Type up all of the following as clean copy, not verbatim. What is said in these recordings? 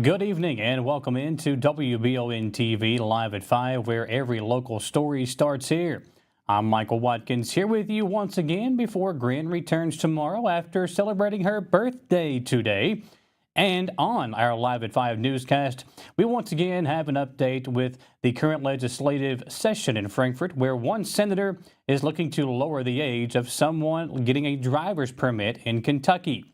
Good evening and welcome into WBON TV Live at 5, where every local story starts here. I'm Michael Watkins here with you once again before Grin returns tomorrow after celebrating her birthday today. And on our Live at 5 newscast, we once again have an update with the current legislative session in Frankfort, where one senator is looking to lower the age of someone getting a driver's permit in Kentucky.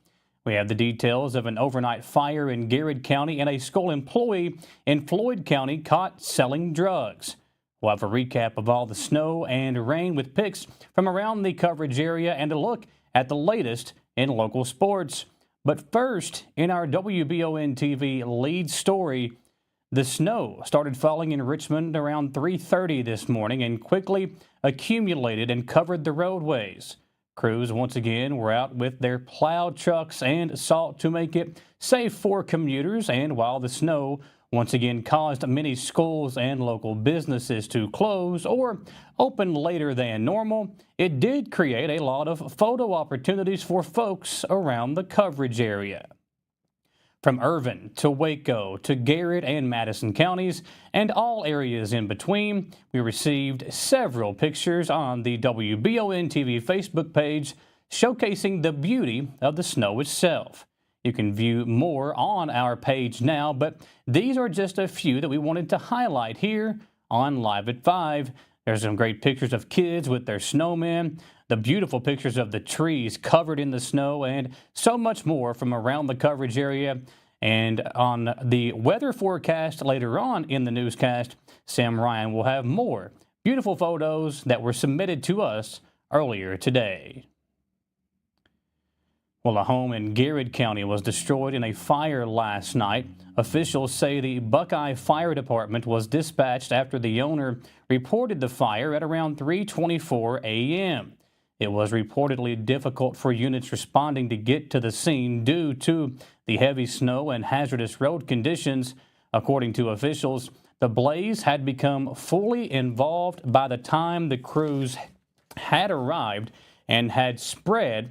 We have the details of an overnight fire in Garrard County and a school employee in Floyd County caught selling drugs. We'll have a recap of all the snow and rain with pics from around the coverage area and a look at the latest in local sports. But first, in our WBON TV lead story, the snow started falling in Richmond around 3:30 this morning and quickly accumulated and covered the roadways. Crews once again were out with their plow trucks and salt to make it safe for commuters, and while the snow once again caused many schools and local businesses to close or open later than normal, it did create a lot of photo opportunities for folks around the coverage area. From Irvin to Waco to Garrett and Madison counties and all areas in between, we received several pictures on the WBON TV Facebook page showcasing the beauty of the snow itself. You can view more on our page now, but these are just a few that we wanted to highlight here on Live at 5. There's some great pictures of kids with their snowmen, the beautiful pictures of the trees covered in the snow, and so much more from around the coverage area. And on the weather forecast later on in the newscast, Sam Ryan will have more beautiful photos that were submitted to us earlier today. Well, a home in Garrard County was destroyed in a fire last night. Officials say the Buckeye Fire Department was dispatched after the owner reported the fire at around 3:24 a.m. It was reportedly difficult for units responding to get to the scene due to the heavy snow and hazardous road conditions. According to officials, the blaze had become fully involved by the time the crews had arrived and had spread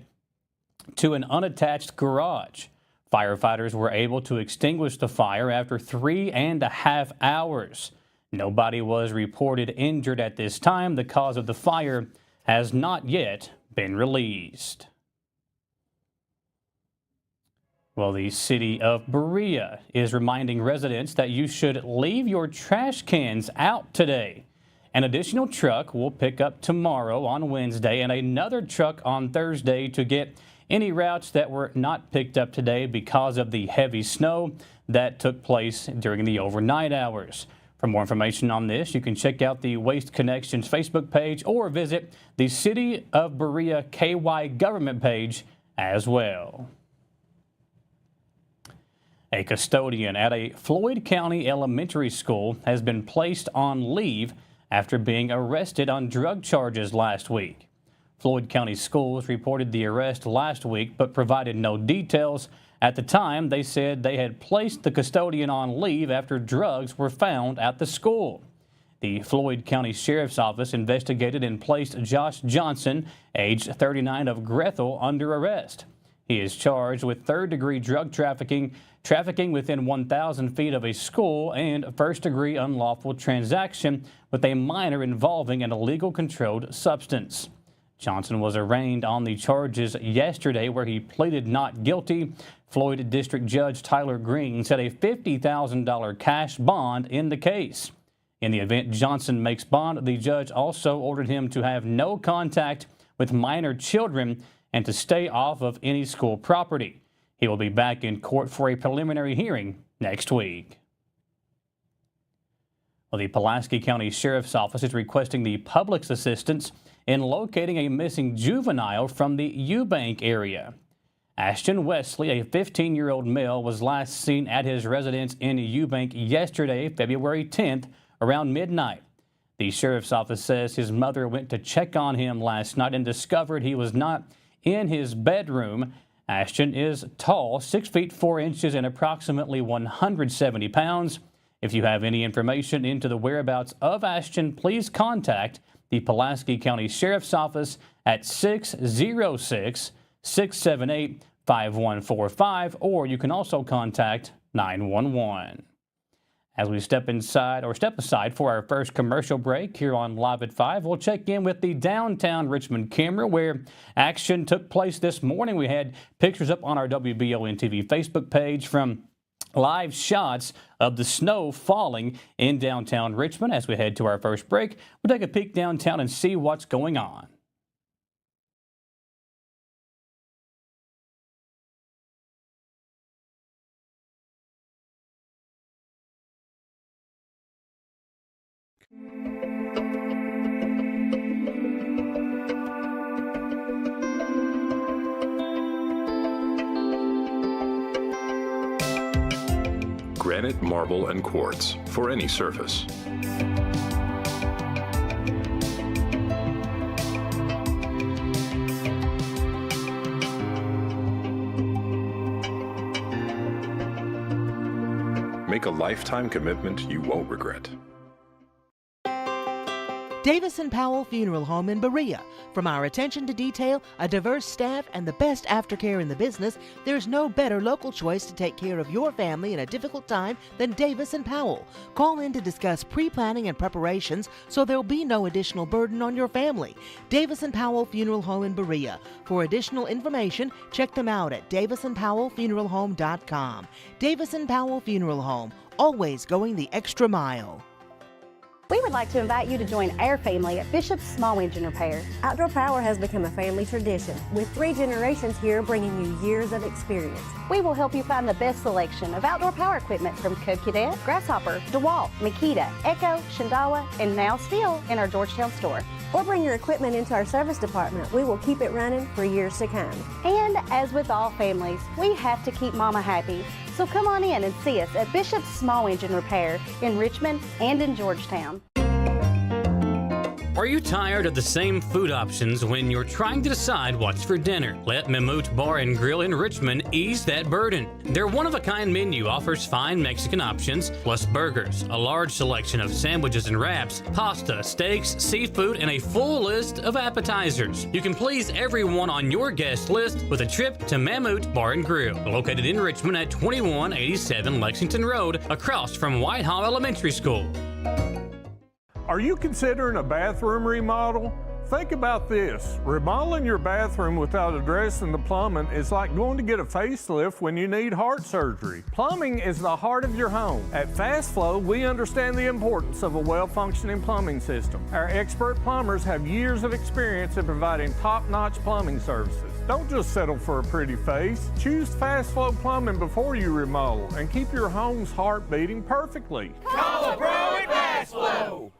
to an unattached garage. Firefighters were able to extinguish the fire after 3.5 hours. Nobody was reported injured at this time. The cause of the fire has not yet been released. Well, the city of Berea is reminding residents that you should leave your trash cans out today. An additional truck will pick up tomorrow on Wednesday and another truck on Thursday to get any routes that were not picked up today because of the heavy snow that took place during the overnight hours. For more information on this, you can check out the Waste Connections Facebook page or visit the City of Berea KY government page as well. A custodian at a Floyd County Elementary School has been placed on leave after being arrested on drug charges last week. Floyd County Schools reported the arrest last week but provided no details. At the time, they said they had placed the custodian on leave after drugs were found at the school. The Floyd County Sheriff's Office investigated and placed Josh Johnson, age 39, of Grethel, under arrest. He is charged with third-degree drug trafficking within 1,000 feet of a school, and first-degree unlawful transaction with a minor involving an illegal controlled substance. Johnson was arraigned on the charges yesterday, where he pleaded not guilty. Floyd District Judge Tyler Green set a $50,000 cash bond in the case. In the event Johnson makes bond, the judge also ordered him to have no contact with minor children and to stay off of any school property. He will be back in court for a preliminary hearing next week. Well, the Pulaski County Sheriff's Office is requesting the public's assistance in locating a missing juvenile from the Eubank area. Ashton Wesley, a 15-year-old male, was last seen at his residence in Eubank yesterday, February 10th, around midnight. The sheriff's office says his mother went to check on him last night and discovered he was not in his bedroom. Ashton is tall, 6 feet 4 inches and approximately 170 pounds. If you have any information into the whereabouts of Ashton, please contact the Pulaski County Sheriff's Office at 606-678-5145, or you can also contact 911. As we step aside for our first commercial break here on Live at 5, we'll check in with the downtown Richmond camera where action took place this morning. We had pictures up on our WBON TV Facebook page from live shots of the snow falling in downtown Richmond. As we head to our first break, we'll take a peek downtown and see what's going on. Granite, marble, and quartz for any surface. Make a lifetime commitment you won't regret. Davis & Powell Funeral Home in Berea. From our attention to detail, a diverse staff, and the best aftercare in the business, there's no better local choice to take care of your family in a difficult time than Davis & Powell. Call in to discuss pre-planning and preparations so there'll be no additional burden on your family. Davis & Powell Funeral Home in Berea. For additional information, check them out at davisandpowellfuneralhome.com. Davis & Powell Funeral Home, always going the extra mile. We would like to invite you to join our family at Bishop's Small Engine Repair. Outdoor Power has become a family tradition, with 3 generations here bringing you years of experience. We will help you find the best selection of outdoor power equipment from Cub Cadet, Grasshopper, DeWalt, Makita, Echo, Shindawa, and now Steel in our Georgetown store. Or bring your equipment into our service department. We will keep it running for years to come. And as with all families, we have to keep Mama happy. So come on in and see us at Bishop's Small Engine Repair in Richmond and in Georgetown. Are you tired of the same food options when you're trying to decide what's for dinner? Let Mammoet Bar and Grill in Richmond ease that burden. Their one-of-a-kind menu offers fine Mexican options, plus burgers, a large selection of sandwiches and wraps, pasta, steaks, seafood, and a full list of appetizers. You can please everyone on your guest list with a trip to Mammoet Bar and Grill, located in Richmond at 2187 Lexington Road, across from Whitehall Elementary School. Are you considering a bathroom remodel? Think about this. Remodeling your bathroom without addressing the plumbing is like going to get a facelift when you need heart surgery. Plumbing is the heart of your home. At Fast Flow, we understand the importance of a well-functioning plumbing system. Our expert plumbers have years of experience in providing top-notch plumbing services. Don't just settle for a pretty face. Choose Fast Flow Plumbing before you remodel and keep your home's heart beating perfectly. Call a pro at Fast Flow!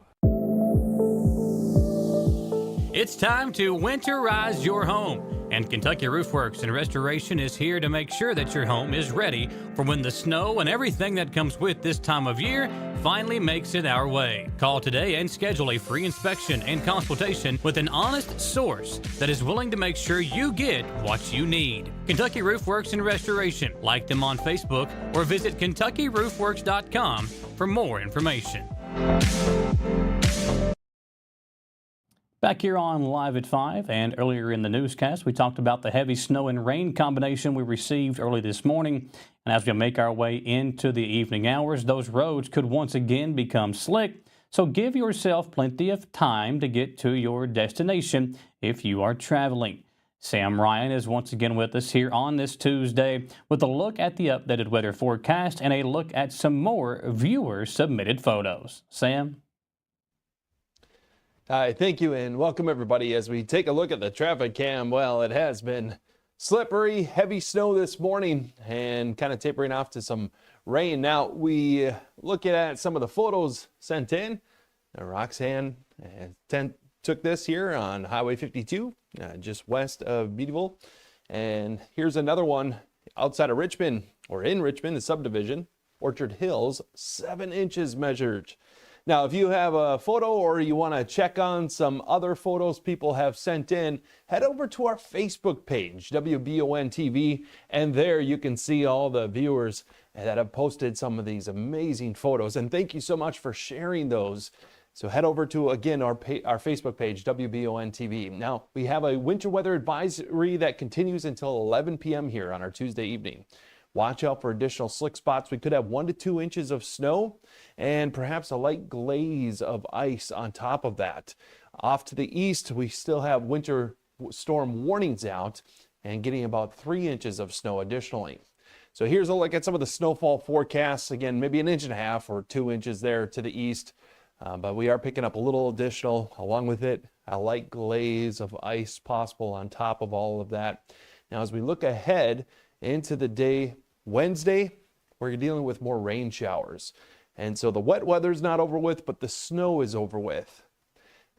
It's time to winterize your home, and Kentucky Roof Works and Restoration is here to make sure that your home is ready for when the snow and everything that comes with this time of year finally makes it our way. Call today and schedule a free inspection and consultation with an honest source that is willing to make sure you get what you need. Kentucky Roof Works and Restoration. Like them on Facebook or visit KentuckyRoofWorks.com for more information. Back here on Live at 5, and earlier in the newscast, we talked about the heavy snow and rain combination we received early this morning. And as we make our way into the evening hours, those roads could once again become slick. So give yourself plenty of time to get to your destination if you are traveling. Sam Ryan is once again with us here on this Tuesday with a look at the updated weather forecast and a look at some more viewer-submitted photos. Sam? Hi, thank you, and welcome everybody. As we take a look at the traffic cam, well, it has been slippery, heavy snow this morning, and kind of tapering off to some rain. Now, we look at some of the photos sent in. Roxanne took this here on Highway 52, just west of Beattyville. And here's another one outside of Richmond, or in Richmond, the subdivision, Orchard Hills, 7 inches measured. Now, if you have a photo or you want to check on some other photos people have sent in, head over to our Facebook page, WBON TV, and there you can see all the viewers that have posted some of these amazing photos. And thank you so much for sharing those. So head over to, again, our Facebook page, WBON TV. Now, we have a winter weather advisory that continues until 11 p.m. here on our Tuesday evening. Watch out for additional slick spots. We could have 1 to 2 inches of snow and perhaps a light glaze of ice on top of that. Off to the east, we still have winter storm warnings out and getting about 3 inches of snow additionally. So here's a look at some of the snowfall forecasts. Again, maybe 1.5 inches or 2 inches there to the east, but we are picking up a little additional. Along with it, a light glaze of ice possible on top of all of that. Now, as we look ahead into the day, Wednesday, we're dealing with more rain showers. And so the wet weather's not over with, but the snow is over with.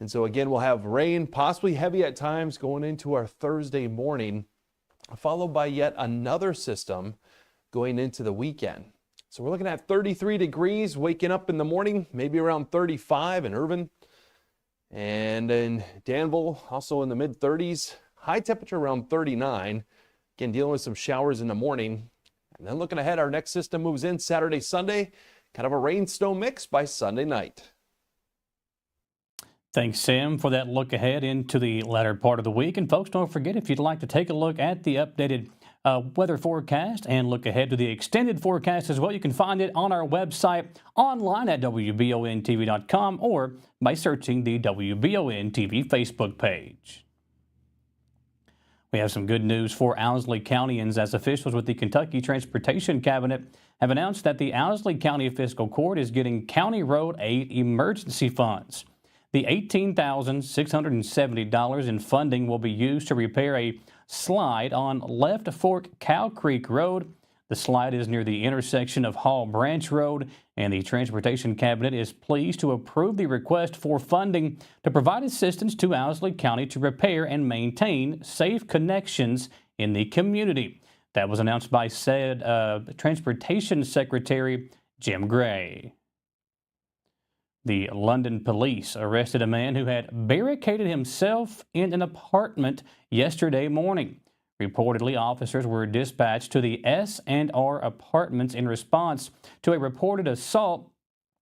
And so again, we'll have rain, possibly heavy at times, going into our Thursday morning, followed by yet another system going into the weekend. So we're looking at 33 degrees, waking up in the morning, maybe around 35 in Irvin. And in Danville, also in the mid-30s, high temperature around 39. Again, dealing with some showers in the morning. And then looking ahead, our next system moves in Saturday, Sunday, kind of a rain-snow mix by Sunday night. Thanks, Sam, for that look ahead into the latter part of the week. And folks, don't forget, if you'd like to take a look at the updated weather forecast and look ahead to the extended forecast as well, you can find it on our website, online at WBONTV.com, or by searching the WBON TV Facebook page. We have some good news for Owsley Countyans as officials with the Kentucky Transportation Cabinet have announced that the Owsley County Fiscal Court is getting County Road 8 emergency funds. The $18,670 in funding will be used to repair a slide on Left Fork Cow Creek Road. The slide is near the intersection of Hall Branch Road, and the Transportation Cabinet is pleased to approve the request for funding to provide assistance to Owsley County to repair and maintain safe connections in the community. That was announced by said Transportation Secretary Jim Gray. The London police arrested a man who had barricaded himself in an apartment yesterday morning. Reportedly, officers were dispatched to the S&R apartments in response to a reported assault.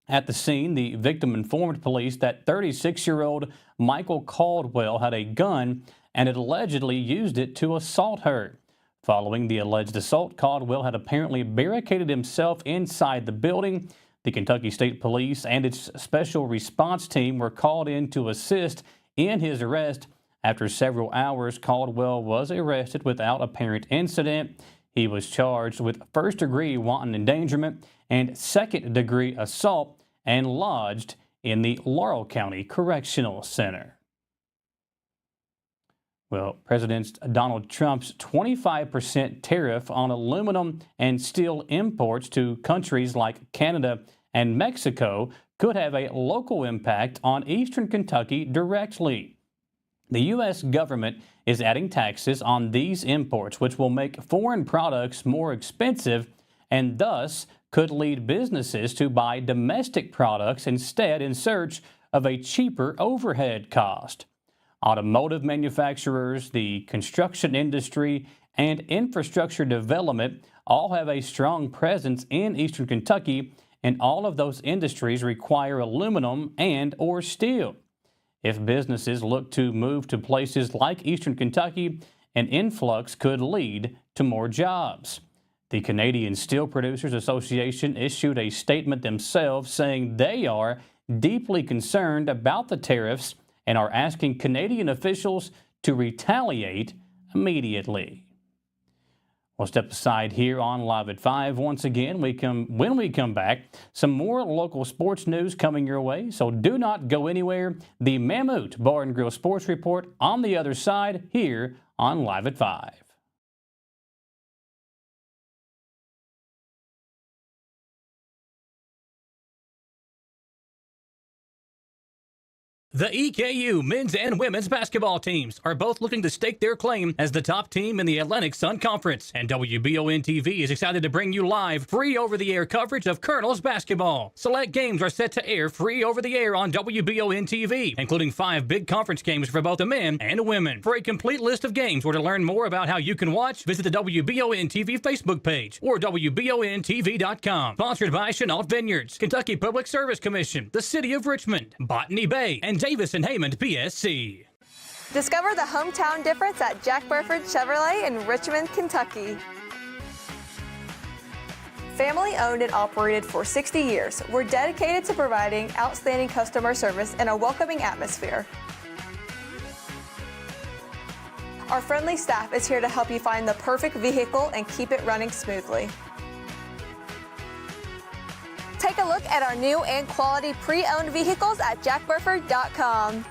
At the scene, the victim informed police that 36-year-old Michael Caldwell had a gun and had allegedly used it to assault her. Following the alleged assault, Caldwell had apparently barricaded himself inside the building. The Kentucky State Police and its special response team were called in to assist in his arrest. After several hours, Caldwell was arrested without apparent incident. He was charged with first-degree wanton endangerment and second-degree assault and lodged in the Laurel County Correctional Center. Well, President Donald Trump's 25% tariff on aluminum and steel imports to countries like Canada and Mexico could have a local impact on eastern Kentucky directly. The U.S. government is adding taxes on these imports, which will make foreign products more expensive and thus could lead businesses to buy domestic products instead in search of a cheaper overhead cost. Automotive manufacturers, the construction industry, and infrastructure development all have a strong presence in eastern Kentucky, and all of those industries require aluminum and/or steel. If businesses look to move to places like eastern Kentucky, an influx could lead to more jobs. The Canadian Steel Producers Association issued a statement themselves saying they are deeply concerned about the tariffs and are asking Canadian officials to retaliate immediately. We'll step aside here on Live at 5. Once again, when we come back, some more local sports news coming your way, so do not go anywhere. The Mammoth Bar and Grill Sports Report on the other side here on Live at 5. The EKU men's and women's basketball teams are both looking to stake their claim as the top team in the Atlantic Sun Conference, and WBON TV is excited to bring you live, free over-the-air coverage of Colonels basketball. Select games are set to air free over-the-air on WBON TV, including 5 big conference games for both the men and women. For a complete list of games or to learn more about how you can watch, visit the WBON TV Facebook page or WBONTV.com. Sponsored by Chenault Vineyards, Kentucky Public Service Commission, the City of Richmond, Botany Bay, and Davis and Hammond PSC. Discover the hometown difference at Jack Burford Chevrolet in Richmond, Kentucky. Family owned and operated for 60 years, we're dedicated to providing outstanding customer service and a welcoming atmosphere. Our friendly staff is here to help you find the perfect vehicle and keep it running smoothly. Take a look at our new and quality pre-owned vehicles at jackburford.com.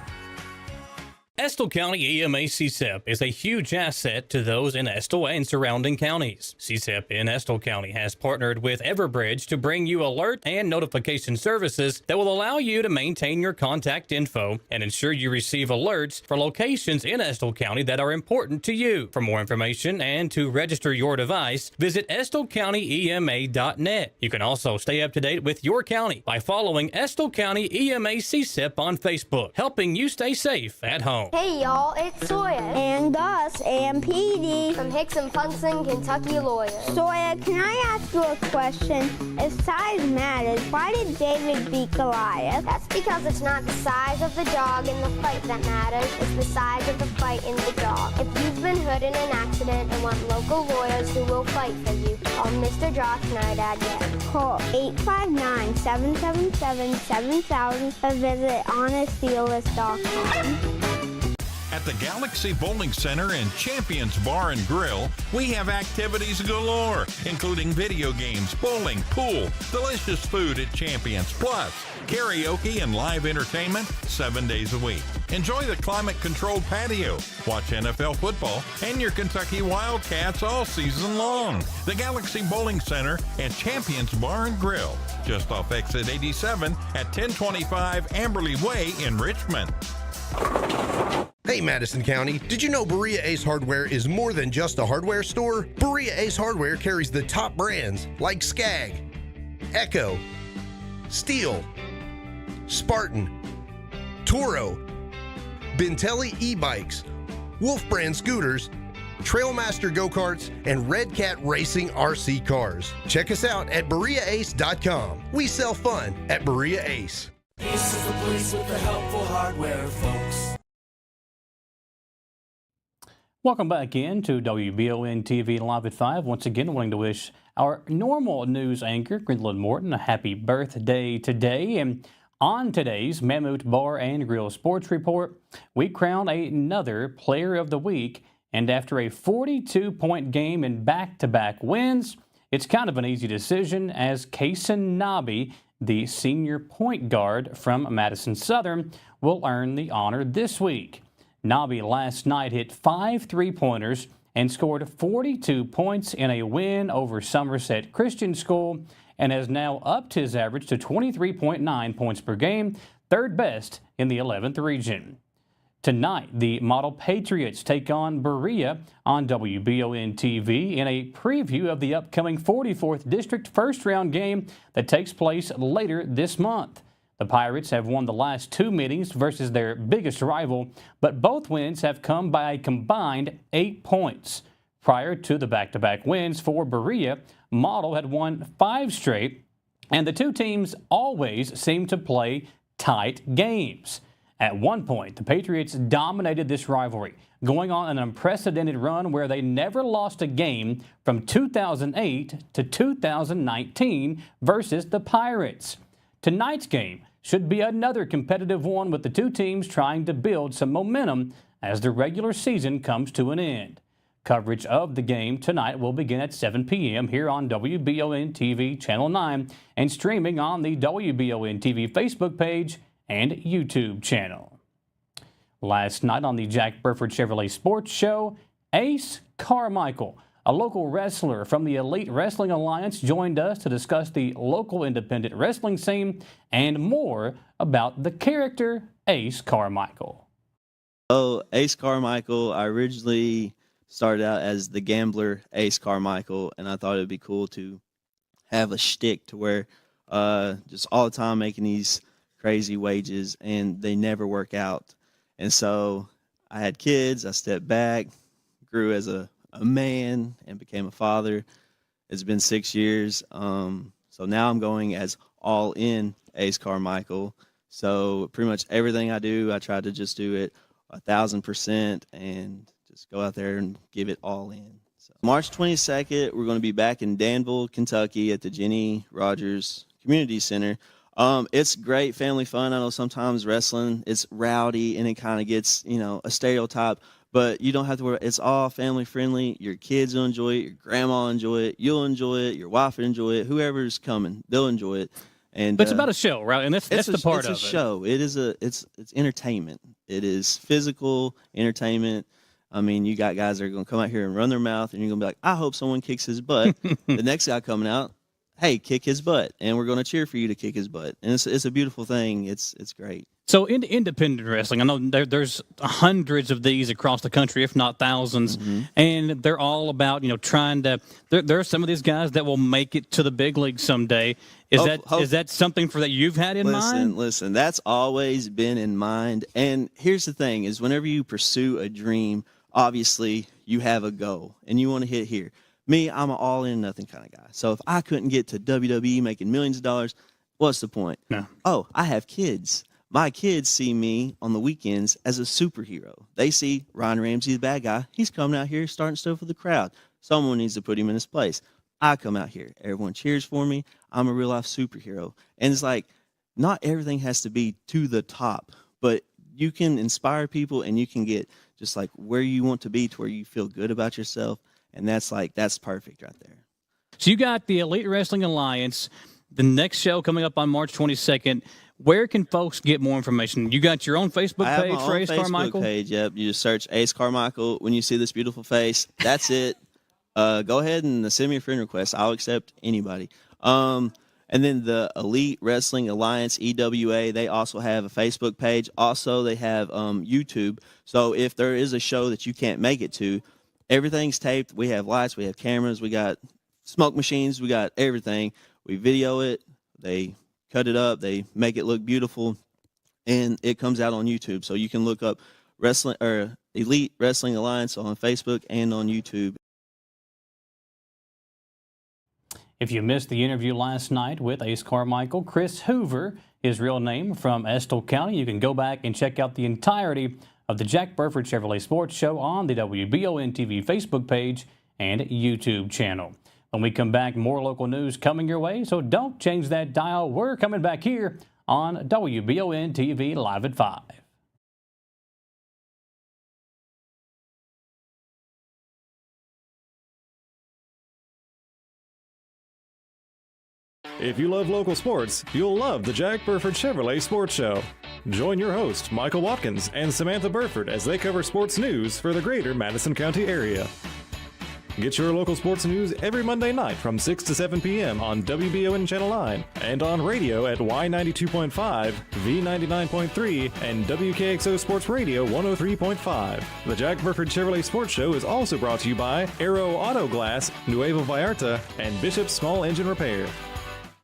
Estill County EMA CSEP is a huge asset to those in Estill and surrounding counties. CSEP in Estill County has partnered with Everbridge to bring you alert and notification services that will allow you to maintain your contact info and ensure you receive alerts for locations in Estill County that are important to you. For more information and to register your device, visit EstillCountyEMA.net. You can also stay up to date with your county by following Estill County EMA CSEP on Facebook, helping you stay safe at home. Hey y'all, it's Sawyer. And Gus and Petey. From Hicks and Punson, Kentucky Lawyers. Sawyer, can I ask you a question? If size matters, why did David beat Goliath? That's because it's not the size of the dog in the fight that matters, it's the size of the fight in the dog. If you've been hurt in an accident and want local lawyers who will fight for you, call Mr. Josh Nydad yet. Call 859-777-7000 or visit honestdealers.com. At the Galaxy Bowling Center and Champions Bar and Grill, we have activities galore, including video games, bowling, pool, delicious food at Champions, plus karaoke and live entertainment 7 days a week. Enjoy the climate-controlled patio, watch NFL football, and your Kentucky Wildcats all season long. The Galaxy Bowling Center and Champions Bar and Grill, just off exit 87 at 1025 Amberley Way in Richmond. Hey Madison County, did you know Berea Ace Hardware is more than just a hardware store? Berea Ace Hardware carries the top brands like Skag, Echo, Steel, Spartan, Toro, Bentelli e-bikes, Wolf brand scooters, Trailmaster go-karts, and Red Cat Racing RC cars. Check us out at BereaAce.com. We sell fun at Berea Ace. This is the place with the helpful hardware, folks. Welcome back in to WBON TV Live at 5. Once again, wanting to wish our normal news anchor, Gwendolyn Morton, a happy birthday today. And on today's Mammoth Bar and Grill Sports Report, we crown another Player of the Week. And after a 42-point game and back-to-back wins, it's kind of an easy decision as Kason Nobby, the senior point guard from Madison Southern, will earn the honor this week. Nobby last night hit 5 3-pointers and scored 42 points in a win over Somerset Christian School and has now upped his average to 23.9 points per game, third best in the 11th region. Tonight, the Model Patriots take on Berea on WBON TV in a preview of the upcoming 44th District first-round game that takes place later this month. The Pirates have won the last 2 meetings versus their biggest rival, but both wins have come by a combined 8 points. Prior to the back-to-back wins for Berea, Model had won 5 straight, and the two teams always seem to play tight games. At one point, the Patriots dominated this rivalry, going on an unprecedented run where they never lost a game from 2008 to 2019 versus the Pirates. Tonight's game should be another competitive one with the two teams trying to build some momentum as the regular season comes to an end. Coverage of the game tonight will begin at 7 p.m. here on WBON TV Channel 9 and streaming on the WBON TV Facebook page and YouTube channel. Last night on the Jack Burford Chevrolet Sports Show, Ace Carmichael, a local wrestler from the Elite Wrestling Alliance, joined us to discuss the local independent wrestling scene and more about the character Ace Carmichael. Ace Carmichael, I originally started out as the gambler Ace Carmichael, and I thought it would be cool to have a shtick to where just all the time making these crazy wages and they never work out. And so I had kids, I stepped back, grew as a man and became a father. It's been 6 years. So now I'm going as all in Ace Carmichael. So pretty much everything I do, I try to just do it 1,000% and just go out there and give it all in. So March 22nd, we're going to be back in Danville, Kentucky at the Jenny Rogers Community Center. It's great family fun. I know sometimes wrestling, it's rowdy and it kind of gets, a stereotype, but you don't have to worry. It's all family friendly. Your kids will enjoy it. Your grandma will enjoy it. You'll enjoy it. Your wife will enjoy it. Whoever's coming, they'll enjoy it. And but it's about a show, right? And that's the part of it. It's a show. It is it's entertainment. It is physical entertainment. I mean, you got guys that are going to come out here and run their mouth, and you're going to be like, I hope someone kicks his butt. The next guy coming out, hey, kick his butt, and we're going to cheer for you to kick his butt. And it's a beautiful thing. It's great. So in independent wrestling, I know there's hundreds of these across the country, if not thousands, and they're all about trying to. There are some of these guys that will make it to the big league someday. Is that something that you've had in mind? Listen, that's always been in mind. And here's the thing: is whenever you pursue a dream, obviously you have a goal and you want to hit here. Me, I'm an all-in, nothing kind of guy. So if I couldn't get to WWE making millions of dollars, what's the point? No. Oh, I have kids. My kids see me on the weekends as a superhero. They see Ryan Ramsey, the bad guy. He's coming out here starting stuff with the crowd. Someone needs to put him in his place. I come out here. Everyone cheers for me. I'm a real-life superhero. And it's like, not everything has to be to the top, but you can inspire people and you can get just like where you want to be to where you feel good about yourself. And that's perfect right there. So you got the Elite Wrestling Alliance, the next show coming up on March 22nd. Where can folks get more information? You got your own Facebook page for Ace Carmichael? Page, yep. You just search Ace Carmichael. When you see this beautiful face, that's it. Go ahead and send me a friend request. I'll accept anybody. And then the Elite Wrestling Alliance, EWA, they also have a Facebook page. Also, they have YouTube. So if there is a show that you can't make it to, everything's taped. We have lights. We have cameras. We got smoke machines. We got everything. We video it. They cut it up. They make it look beautiful, and it comes out on YouTube. So you can look up Elite Wrestling Alliance on Facebook and on YouTube. If you missed the interview last night with Ace Carmichael, Chris Hoover, his real name, from Estill County, you can go back and check out the entirety of the Jack Burford Chevrolet Sports Show on the WBON TV Facebook page and YouTube channel. When we come back, more local news coming your way, so don't change that dial. We're coming back here on WBON TV Live at 5. If you love local sports, you'll love the Jack Burford Chevrolet Sports Show. Join your host, Michael Watkins, and Samantha Burford as they cover sports news for the greater Madison County area. Get your local sports news every Monday night from 6 to 7 p.m. on WBON Channel 9 and on radio at Y92.5, V99.3, and WKXO Sports Radio 103.5. The Jack Burford Chevrolet Sports Show is also brought to you by Aero Auto Glass, Nuevo Vallarta, and Bishop's Small Engine Repair.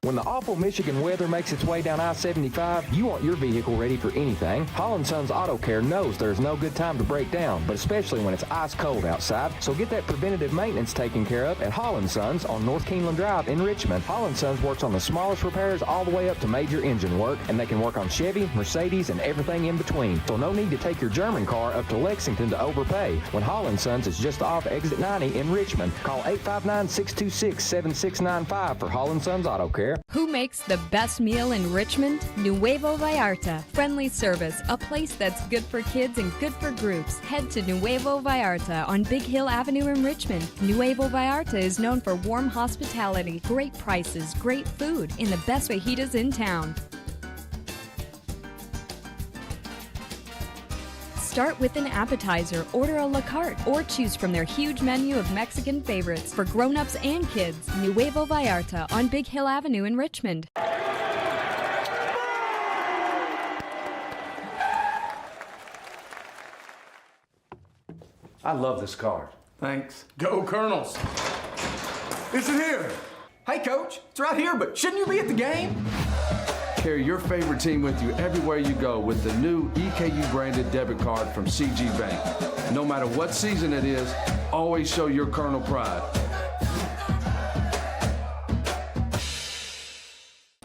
When the awful Michigan weather makes its way down I-75, you want your vehicle ready for anything. Holland Sons Auto Care knows there's no good time to break down, but especially when it's ice cold outside. So get that preventative maintenance taken care of at Holland Sons on North Keeneland Drive in Richmond. Holland Sons works on the smallest repairs all the way up to major engine work, and they can work on Chevy, Mercedes, and everything in between. So no need to take your German car up to Lexington to overpay when Holland Sons is just off exit 90 in Richmond. Call 859-626-7695 for Holland Sons Auto Care. Who makes the best meal in Richmond? Nuevo Vallarta. Friendly service, a place that's good for kids and good for groups. Head to Nuevo Vallarta on Big Hill Avenue in Richmond. Nuevo Vallarta is known for warm hospitality, great prices, great food, and the best fajitas in town. Start with an appetizer, order a la carte, or choose from their huge menu of Mexican favorites for grown-ups and kids. Nuevo Vallarta on Big Hill Avenue in Richmond. I love this card. Thanks. Go Colonels! Is it here? Hey, Coach, it's right here, but shouldn't you be at the game? Carry your favorite team with you everywhere you go with the new EKU branded debit card from CG Bank. No matter what season it is, always show your Colonel pride.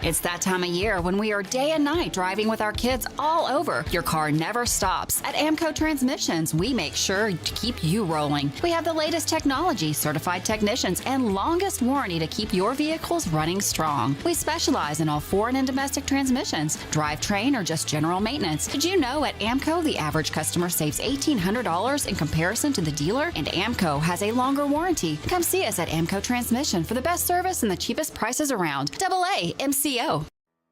It's that time of year when we are day and night driving with our kids all over. Your car never stops. At AMCO Transmissions, we make sure to keep you rolling. We have the latest technology, certified technicians, and longest warranty to keep your vehicles running strong. We specialize in all foreign and domestic transmissions, drivetrain, or just general maintenance. Did you know at AMCO the average customer saves $1,800 in comparison to the dealer? And AMCO has a longer warranty. Come see us at AMCO Transmission for the best service and the cheapest prices around. AA MCO.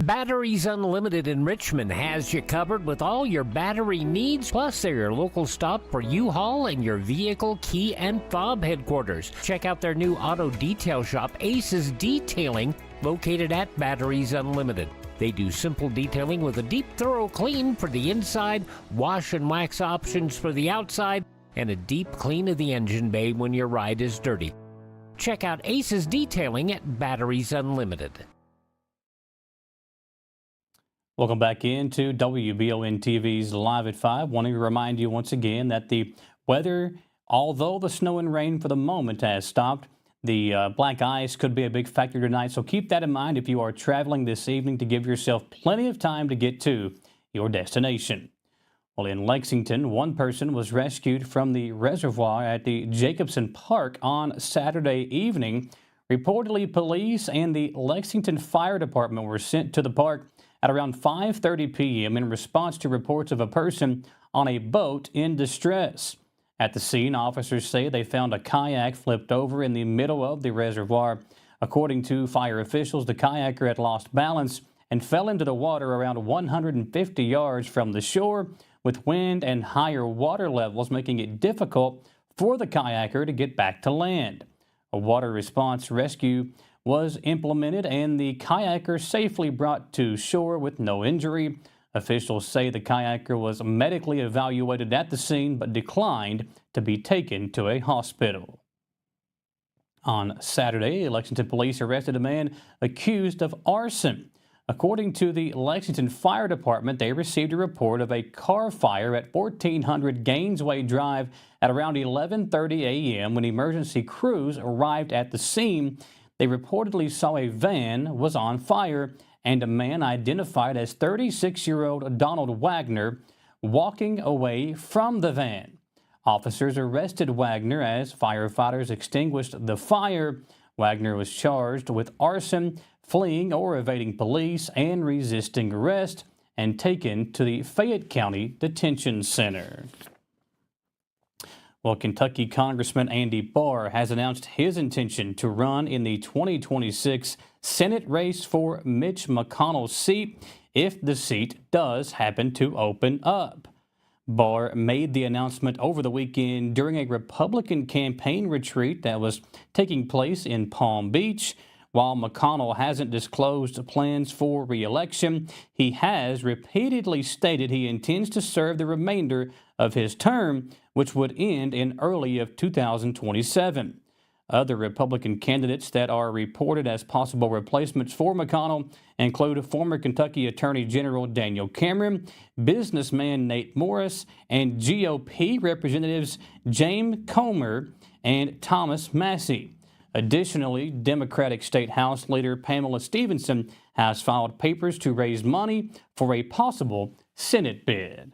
Batteries Unlimited in Richmond has you covered with all your battery needs, plus they're your local stop for U-Haul and your vehicle key and fob headquarters. Check out their new auto detail shop, Aces Detailing, located at Batteries Unlimited. They do simple detailing with a deep, thorough clean for the inside, wash and wax options for the outside, and a deep clean of the engine bay when your ride is dirty. Check out Aces Detailing at Batteries Unlimited. Welcome back into WBON TV's Live at 5. Wanting to remind you once again that the weather, although the snow and rain for the moment has stopped, the black ice could be a big factor tonight. So keep that in mind if you are traveling this evening to give yourself plenty of time to get to your destination. Well, in Lexington, one person was rescued from the reservoir at the Jacobson Park on Saturday evening. Reportedly, police and the Lexington Fire Department were sent to the park at around 5:30 p.m. in response to reports of a person on a boat in distress. At the scene, officers say they found a kayak flipped over in the middle of the reservoir. According to fire officials, the kayaker had lost balance and fell into the water around 150 yards from the shore, with wind and higher water levels making it difficult for the kayaker to get back to land. A water response rescue was implemented and the kayaker safely brought to shore with no injury. Officials say the kayaker was medically evaluated at the scene but declined to be taken to a hospital. On Saturday, Lexington police arrested a man accused of arson. According to the Lexington Fire Department, they received a report of a car fire at 1400 Gainesway Drive at around 11:30 a.m. when emergency crews arrived at the scene. They reportedly saw a van was on fire and a man identified as 36-year-old Donald Wagner walking away from the van. Officers arrested Wagner as firefighters extinguished the fire. Wagner was charged with arson, fleeing or evading police, and resisting arrest, and taken to the Fayette County Detention Center. Well, Kentucky Congressman Andy Barr has announced his intention to run in the 2026 Senate race for Mitch McConnell's seat if the seat does happen to open up. Barr made the announcement over the weekend during a Republican campaign retreat that was taking place in Palm Beach. While McConnell hasn't disclosed plans for re-election, he has repeatedly stated he intends to serve the remainder of his term, which would end in early of 2027. Other Republican candidates that are reported as possible replacements for McConnell include former Kentucky Attorney General Daniel Cameron, businessman Nate Morris, and GOP Representatives James Comer and Thomas Massey. Additionally, Democratic State House Leader Pamela Stevenson has filed papers to raise money for a possible Senate bid.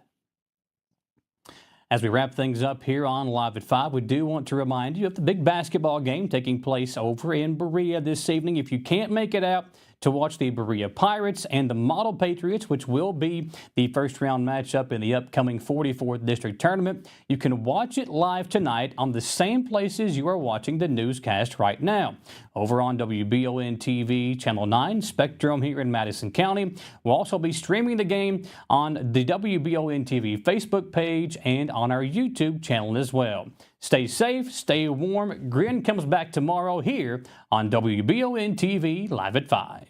As we wrap things up here on Live at 5, we do want to remind you of the big basketball game taking place over in Berea this evening. If you can't make it out to watch the Berea Pirates and the Model Patriots, which will be the first-round matchup in the upcoming 44th District Tournament, you can watch it live tonight on the same places you are watching the newscast right now. Over on WBON TV, Channel 9, Spectrum here in Madison County. We'll also be streaming the game on the WBON TV Facebook page and on our YouTube channel as well. Stay safe, stay warm. Grin comes back tomorrow here on WBON TV Live at 5.